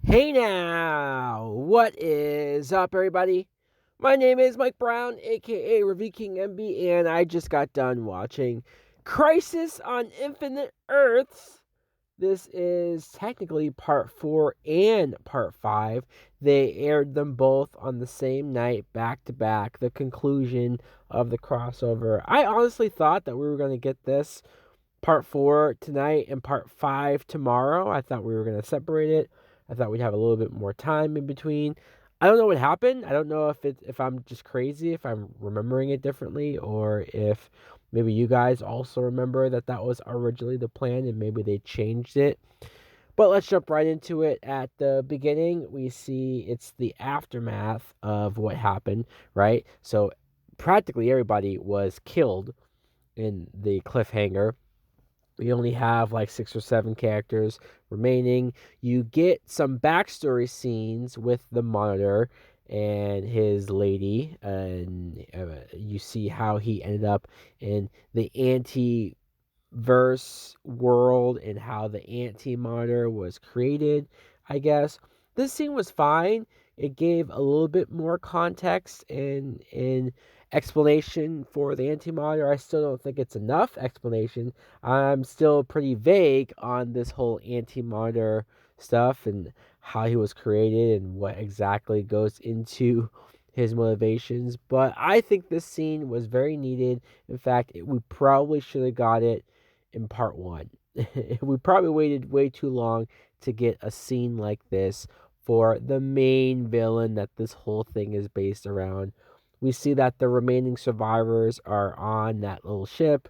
Hey now, what is up, everybody? My name is Mike Brown, aka Review King MB, and I just got done watching Crisis on Infinite Earths. This is technically part 4 and part 5. They aired them both on the same night, back to back, the conclusion of the crossover. I honestly thought that we were going to get this part 4 tonight and part 5 tomorrow. I thought we were going to separate it. I thought we'd have a little bit more time in between. I don't know what happened. I don't know if I'm just crazy, if I'm remembering it differently, or if maybe you guys also remember that was originally the plan and maybe they changed it. But let's jump right into it. At the beginning, we see it's the aftermath of what happened, right? So practically everybody was killed in the cliffhanger. We only have like 6 or 7 characters remaining. You get some backstory scenes with the Monitor and his lady, and you see how he ended up in the anti-verse world and how the anti-Monitor was created, I guess. This scene was fine. It gave a little bit more context and explanation for the anti-Monitor. I still don't think it's enough explanation. I'm still pretty vague on this whole anti-Monitor stuff and how he was created and what exactly goes into his motivations. But I think this scene was very needed. In fact, we probably should have got it in part 1. We probably waited way too long to get a scene like this for the main villain that this whole thing is based around. We see that the remaining survivors are on that little ship.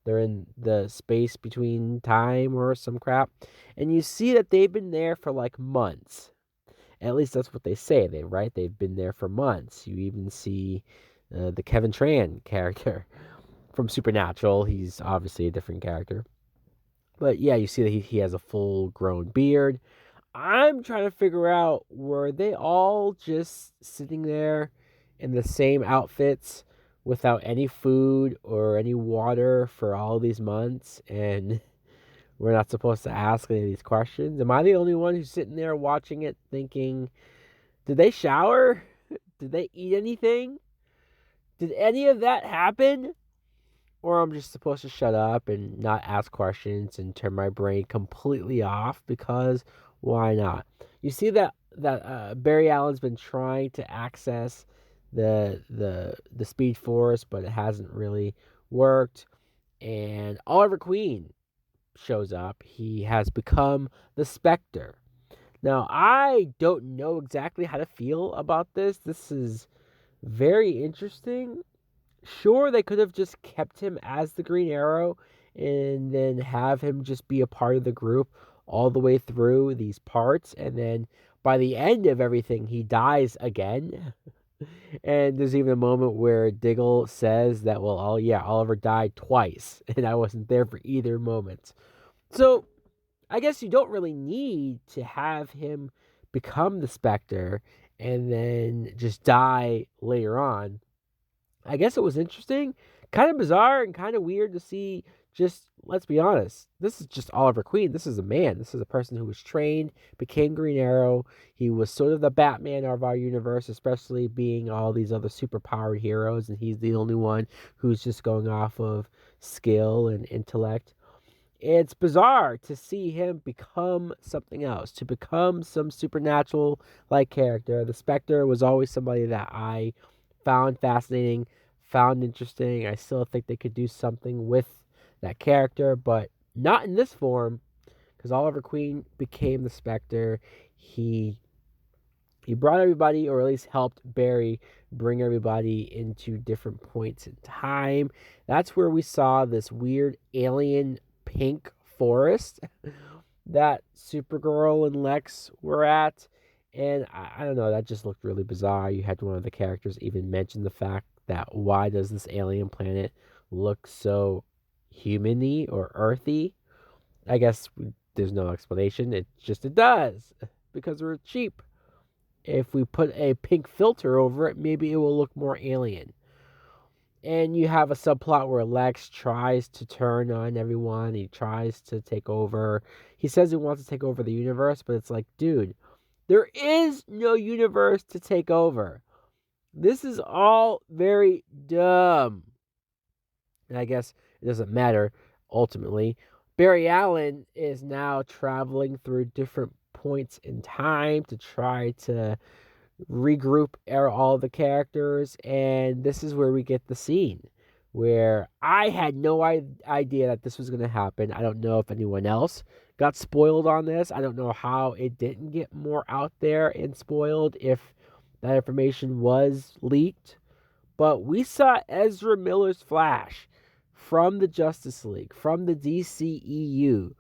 They're in the space between time or some crap. And you see that they've been there for like months. At least that's what they say. They've been there for months. You even see the Kevin Tran character from Supernatural. He's obviously a different character. But yeah, you see that he has a full grown beard. I'm trying to figure out, were they all just sitting there in the same outfits without any food or any water for all these months, and we're not supposed to ask any of these questions? Am I the only one who's sitting there watching it thinking, did they shower? Did they eat anything? Did any of that happen? Or I'm just supposed to shut up and not ask questions and turn my brain completely off, because why not? You see that Barry Allen's been trying to access the Speed Force, but it hasn't really worked. And Oliver Queen shows up. He has become the Spectre. Now, I don't know exactly how to feel about this. This is very interesting. Sure, they could have just kept him as the Green Arrow and then have him just be a part of the group all the way through these parts, and then by the end of everything he dies again. And there's even a moment where Diggle says that, well, oh yeah, Oliver died twice and I wasn't there for either moment. So I guess you don't really need to have him become the Spectre and then just die later on. I guess it was interesting, kind of bizarre, and kind of weird to see. Just, let's be honest, this is just Oliver Queen. This is a man. This is a person who was trained, became Green Arrow. He was sort of the Batman of our universe, especially being all these other superpowered heroes, and he's the only one who's just going off of skill and intellect. It's bizarre to see him become something else, to become some supernatural like character. The Spectre was always somebody that I found fascinating, found interesting. I still think they could do something with that character, but not in this form, because Oliver Queen became the Spectre. He brought everybody, or at least helped Barry bring everybody into different points in time. That's where we saw this weird alien pink forest that Supergirl and Lex were at. And I don't know, that just looked really bizarre. You had one of the characters even mention the fact that, why does this alien planet look so human-y or earthy? I guess there's no explanation. It does. Because we're cheap. If we put a pink filter over it, maybe it will look more alien. And you have a subplot where Lex tries to turn on everyone. He tries to take over. He says he wants to take over the universe, but it's like, dude, There is no universe to take over. This is all very dumb. And I guess it doesn't matter ultimately. Barry Allen is now traveling through different points in time to try to regroup all the characters, and this is where we get the scene where I had no idea that this was going to happen. I don't know if anyone else got spoiled on this. I don't know how it didn't get more out there and spoiled if that information was leaked. But we saw Ezra Miller's Flash from the Justice League, from the DCEU.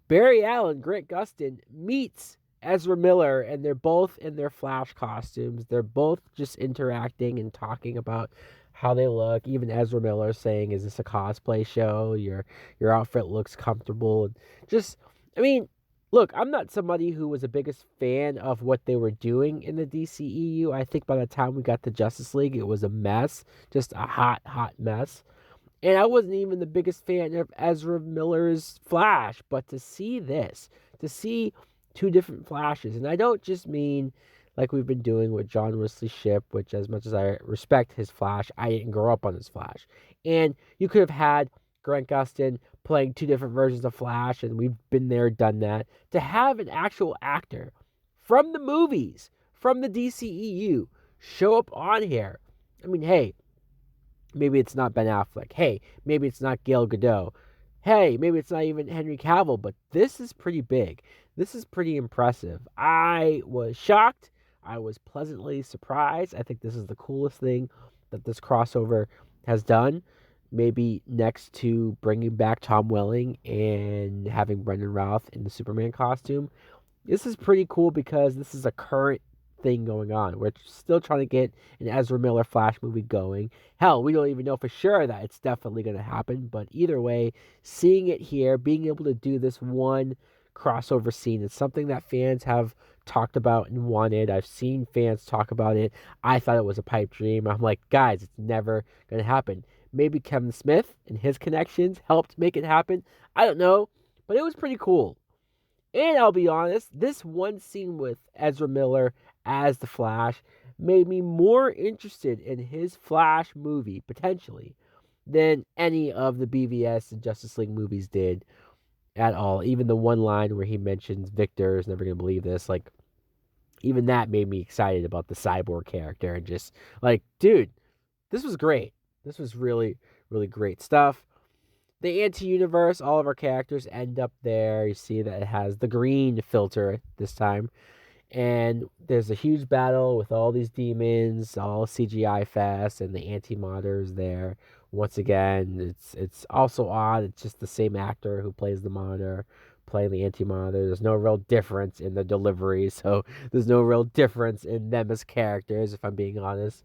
Barry Allen, Grant Gustin, meets Ezra Miller, and they're both in their Flash costumes. They're both just interacting and talking about how they look. Even Ezra Miller saying, "Is this a cosplay show? Your outfit looks comfortable." And just, I mean, look, I'm not somebody who was the biggest fan of what they were doing in the DCEU. I think by the time we got to Justice League, it was a mess, just a hot mess. And I wasn't even the biggest fan of Ezra Miller's Flash, but to see this, to see two different Flashes, and I don't just mean like we've been doing with John Wesley Shipp, which as much as I respect his Flash, I didn't grow up on his Flash. And you could have had Grant Gustin playing two different versions of Flash, and we've been there, done that. To have an actual actor from the movies, from the DCEU, show up on here. I mean, hey, maybe it's not Ben Affleck. Hey, maybe it's not Gal Gadot. Hey, maybe it's not even Henry Cavill, but this is pretty big. This is pretty impressive. I was shocked. I was pleasantly surprised. I think this is the coolest thing that this crossover has done. Maybe next to bringing back Tom Welling and having Brendan Routh in the Superman costume. This is pretty cool because this is a current thing going on. We're still trying to get an Ezra Miller Flash movie going. Hell, we don't even know for sure that it's definitely going to happen, but either way, seeing it here, being able to do this one crossover scene, it's something that fans have talked about and wanted. I've seen fans talk about it. I thought it was a pipe dream. I'm like, guys, it's never going to happen. Maybe Kevin Smith and his connections helped make it happen. I don't know, but it was pretty cool. And I'll be honest, this one scene with Ezra Miller as the Flash made me more interested in his Flash movie, potentially, than any of the BVS and Justice League movies did at all. Even the one line where he mentions Victor is never going to believe this, like, even that made me excited about the cyborg character and just, like, dude, this was great. This was really, really great stuff. The anti-universe, all of our characters end up there. You see that it has the green filter this time. And there's a huge battle with all these demons, all CGI fest, and the anti-monitor's there. Once again, it's also odd. It's just the same actor who plays the monitor playing the anti-monitor. There's no real difference in the delivery, so there's no real difference in them as characters, if I'm being honest.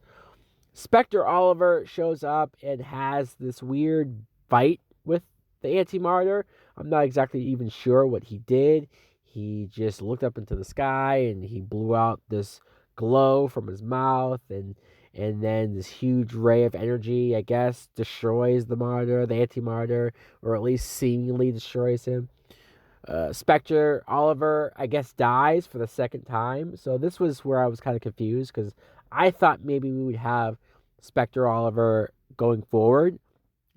Spectre Oliver shows up and has this weird fight with the anti-monitor. I'm not exactly even sure what he did. He just looked up into the sky and he blew out this glow from his mouth, and then this huge ray of energy, I guess, destroys the monitor, the anti-monitor, or at least seemingly destroys him. Spectre Oliver, I guess, dies for the second time. So this was where I was kind of confused because I thought maybe we would have Spectre Oliver going forward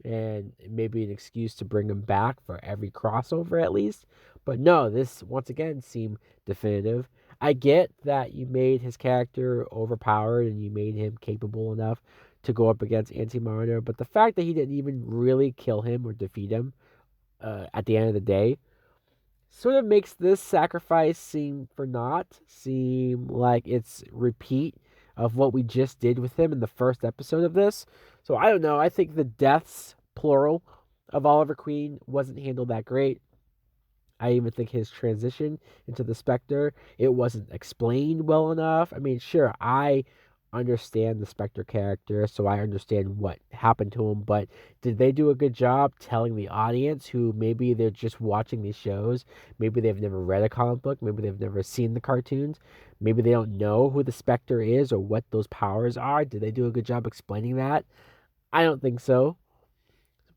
and maybe an excuse to bring him back for every crossover at least. But no, this once again seemed definitive. I get that you made his character overpowered and you made him capable enough to go up against Anti-Monitor, but the fact that he didn't even really kill him or defeat him at the end of the day sort of makes this sacrifice seem like it's repeat of what we just did with him in the first episode of this. So I don't know. I think the deaths, plural, of Oliver Queen wasn't handled that great. I even think his transition into the Spectre, it wasn't explained well enough. I mean, sure, I understand the Spectre character, so I understand what happened to him, but did they do a good job telling the audience who maybe they're just watching these shows, maybe they've never read a comic book, maybe they've never seen the cartoons, maybe they don't know who the Spectre is or what those powers are? Did they do a good job explaining that? I don't think so.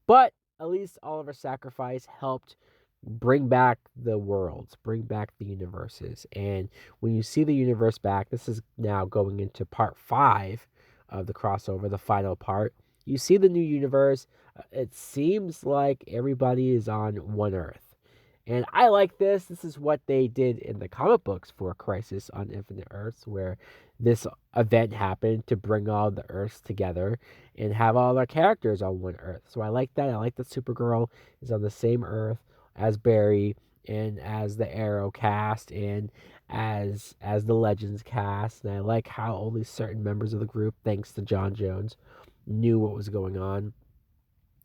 But at least Oliver's sacrifice helped bring back the worlds, bring back the universes. And when you see the universe back, this is now going into part 5 of the crossover, the final part. You see the new universe. It seems like everybody is on one Earth. And I like this. This is what they did in the comic books for Crisis on Infinite Earths, where this event happened to bring all the Earths together and have all their characters on one Earth. So I like that. I like that Supergirl is on the same Earth as Barry and as the Arrow cast and as the Legends cast. And I like how only certain members of the group, thanks to John Jones, knew what was going on.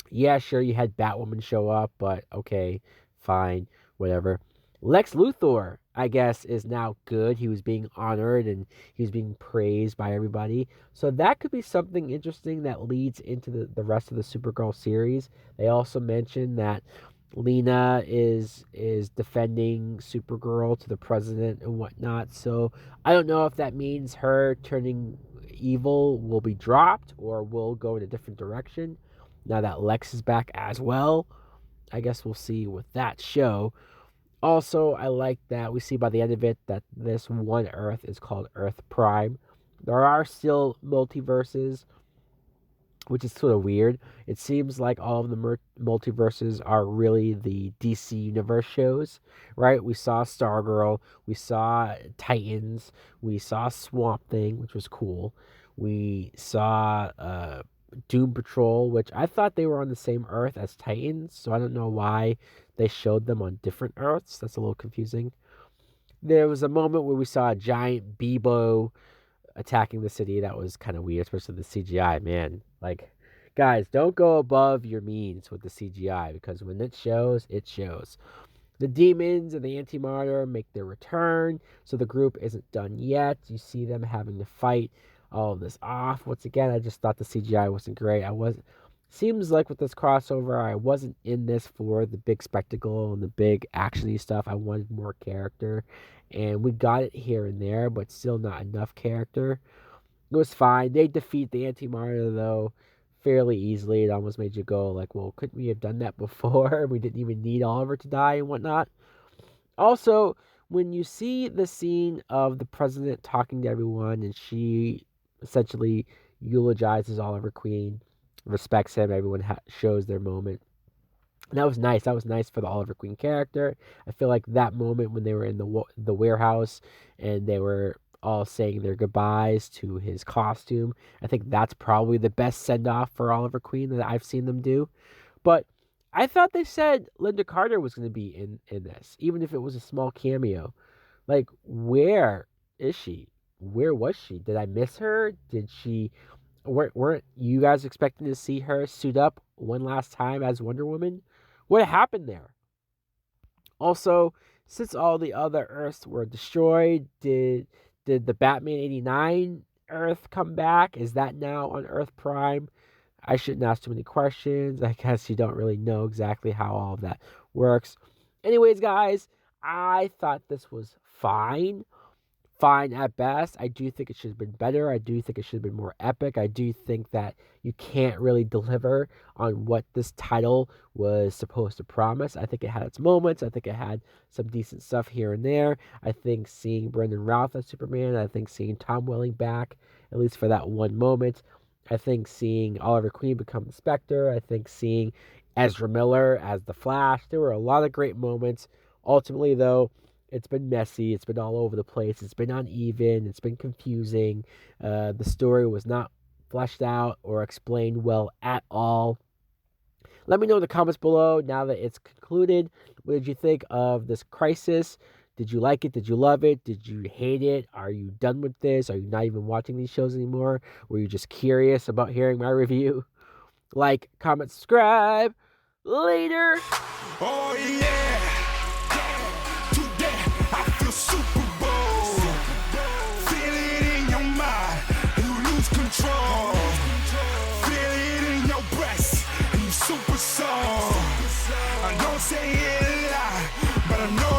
Yeah, sure, you had Batwoman show up, but okay, fine, whatever. Lex Luthor, I guess, is now good. He was being honored and he was being praised by everybody. So that could be something interesting that leads into the rest of the Supergirl series. They also mentioned that Lena is defending Supergirl to the president and whatnot. So I don't know if that means her turning evil will be dropped or will go in a different direction. Now that Lex is back as well, I guess we'll see with that show. Also, I like that we see by the end of it that this one Earth is called Earth Prime. There are still multiverses, which is sort of weird. It seems like all of the multiverses are really the DC Universe shows, right? We saw Stargirl, we saw Titans, we saw Swamp Thing, which was cool. We saw Doom Patrol, which I thought they were on the same Earth as Titans, so I don't know why they showed them on different Earths. That's a little confusing. There was a moment where we saw a giant Bebo attacking the city. That was kind of weird, especially the CGI, man. Like, guys, don't go above your means with the CGI because when it shows, it shows. The demons and the Anti-Monitor make their return, so the group isn't done yet. You see them having to fight all of this off. Once again, I just thought the CGI wasn't great. Seems like with this crossover, I wasn't in this for the big spectacle and the big actiony stuff. I wanted more character, and we got it here and there, but still not enough character. It was fine. They defeat the Anti-Monitor, though, fairly easily. It almost made you go, like, well, couldn't we have done that before? We didn't even need Oliver to die and whatnot. Also, when you see the scene of the president talking to everyone, and she essentially eulogizes Oliver Queen, respects him, everyone shows their moment. And that was nice. That was nice for the Oliver Queen character. I feel like that moment when they were in the warehouse and they were all saying their goodbyes to his costume, I think that's probably the best send off for Oliver Queen that I've seen them do. But I thought they said Linda Carter was going to be in this, even if it was a small cameo. Like, where is she? Where was she? Did I miss her? Did she? Weren't you guys expecting to see her suit up one last time as Wonder Woman? What happened there? Also, since all the other Earths were destroyed, did the Batman 89 Earth come back? Is that now on Earth Prime? I shouldn't ask too many questions. I guess you don't really know exactly how all of that works. Anyways, guys, I thought this was fine. Fine at best. I do think it should have been better. I do think it should have been more epic. I do think that you can't really deliver on what this title was supposed to promise. I think it had its moments. I think it had some decent stuff here and there. I think seeing Brandon Routh as Superman, I think seeing Tom Welling back, at least for that one moment. I think seeing Oliver Queen become the Spectre. I think seeing Ezra Miller as the Flash. There were a lot of great moments. Ultimately, though, it's been messy. It's been all over the place. It's been uneven. It's been confusing. The story was not fleshed out or explained well at all. Let me know in the comments below now that it's concluded. What did you think of this Crisis? Did you like it? Did you love it? Did you hate it? Are you done with this? Are you not even watching these shows anymore? Were you just curious about hearing my review? Like, comment, subscribe. Later. Oh yeah. Today I feel Super Bowl. Feel it in your mind and you lose control. Feel it in your breast and you super soul. I don't say it a lot, but I know